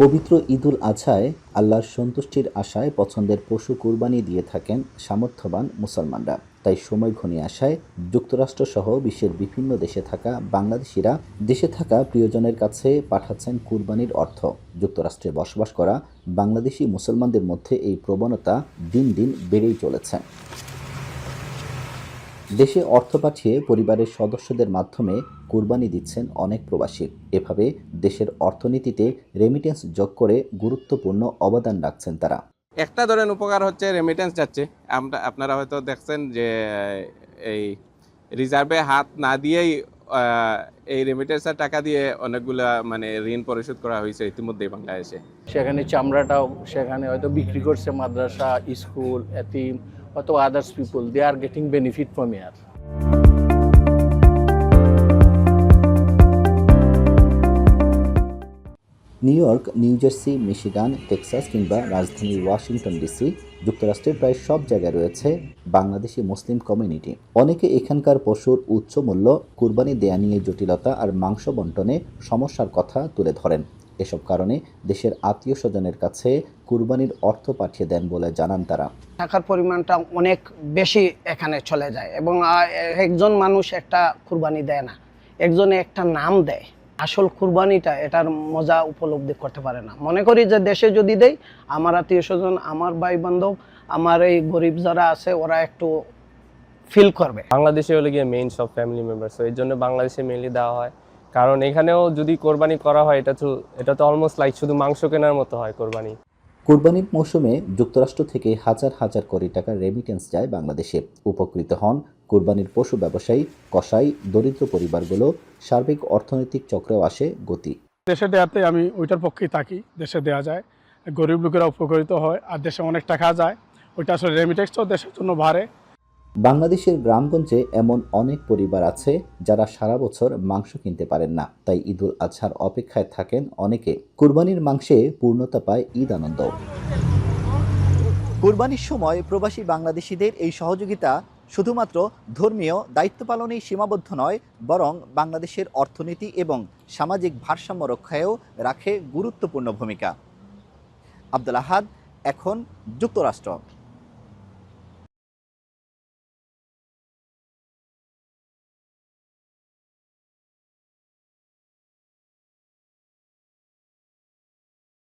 পবিত্র ঈদুল আজহায় আল্লাহর সন্তুষ্টির আশায় পছন্দের পশু কুরবানি দিয়ে থাকেন সামর্থ্যবান মুসলমানরা। তাই সময় ঘনিয়ে আসায় যুক্তরাষ্ট্রসহ বিশ্বের বিভিন্ন দেশে থাকা বাংলাদেশিরা দেশে থাকা প্রিয়জনের কাছে পাঠাচ্ছেন কুরবানির অর্থ। যুক্তরাষ্ট্রে বসবাস করা বাংলাদেশি মুসলমানদের মধ্যে এই প্রবণতা দিন দিন বেড়েই চলেছে। দেশে অর্থ পাঠিয়ে পরিবারের সদস্যদের মাধ্যমে কুরবানি দিচ্ছেন অনেক প্রবাসী। এভাবে দেশের অর্থনীতিতে রেমিটেন্স যোগ করে গুরুত্বপূর্ণ অবদান রাখছেন তারা। একটা ধরেন উপকার হচ্ছে রেমিটেন্স যাচ্ছে। আপনারা হয়তো দেখছেন যে এই রিজার্ভে হাত না দিয়েই এই রেমিটেন্সের টাকা দিয়ে অনেকগুলা মানে ঋণ পরিশোধ করা হয়েছে ইতিমধ্যেই বাংলাদেশে। সেখানে চামড়াটাও সেখানে হয়তো বিক্রি করছে, মাদ্রাসা, স্কুল, এতিম, হয়তো others people, they are getting benefit from here. New York, New Jersey, Michigan, Texas কিংবা রাজধানী ওয়াশিংটন ডিসি, যুক্তরাষ্ট্রের প্রায় সব জায়গায় রয়েছে বাংলাদেশি মুসলিম কমিউনিটি। অনেকে এখানকার পশুর উচ্চ মূল্য, কুরবানি দেয়া নিয়ে জটিলতা আর মাংস বন্টনে সমস্যার কথা তুলে ধরেন। এসব কারণে দেশের আত্মীয় স্বজনের কাছে কুরবানির অর্থ পাঠিয়ে দেন বলে জানান তারা। টাকার পরিমাণটা অনেক বেশি এখানে চলে যায় এবং একজন মানুষ একটা কুরবানি দেয় না, একজনে একটা নাম দেয়। আসল কুরবানিটা এটার মজা উপলব্ধি করতে পারে না। মনে করি যে দেশে যদি দেই, আমার আত্মীয় স্বজন, আমার ভাই বান্ধব, আমার এই গরিব যারা আছে ওরা একটু ফিল করবে। বাংলাদেশে হলে গিয়ে মেইন সব ফ্যামিলি মেম্বার, তো এর জন্য বাংলাদেশে মেইনলি দেওয়া হয়। কারণ এখানেও যদি কোরবানি করা হয় এটা তো অলমোস্ট লাইক শুধু মাংস কেনার মতো হয় কোরবানি। কুরবানির মৌসুমে যুক্তরাষ্ট্র থেকে হাজার হাজার কোটি টাকার রেমিটেন্স যায় বাংলাদেশে। উপকৃত হন কুরবানির পশু ব্যবসায়ী, কসাই, দরিদ্র পরিবারগুলো। সার্বিক অর্থনৈতিক চক্রেও আসে গতি। দেশে দেওয়াতে আমি ওইটার পক্ষেই থাকি। দেশে দেওয়া যায়, গরিব লোকেরা উপকৃত হয়, আর দেশে অনেক টাকা যায়, ওইটা আসলে রেমিটেন্সটাও দেশের জন্য বাড়ে। বাংলাদেশের গ্রামগঞ্জে এমন অনেক পরিবার আছে যারা সারা বছর মাংস কিনতে পারেন না, তাই ঈদুল আজহার অপেক্ষায় থাকেন অনেকে। কুরবানির মাংসে পূর্ণতা পায় ঈদ আনন্দ। কুরবানির সময় প্রবাসী বাংলাদেশিদের এই সহযোগিতা শুধুমাত্র ধর্মীয় দায়িত্ব পালনেই সীমাবদ্ধ নয়, বরং বাংলাদেশের অর্থনীতি এবং সামাজিক ভারসাম্য রক্ষায়ও রাখে গুরুত্বপূর্ণ ভূমিকা। আব্দুল আহাদ, এখন, যুক্তরাষ্ট্র।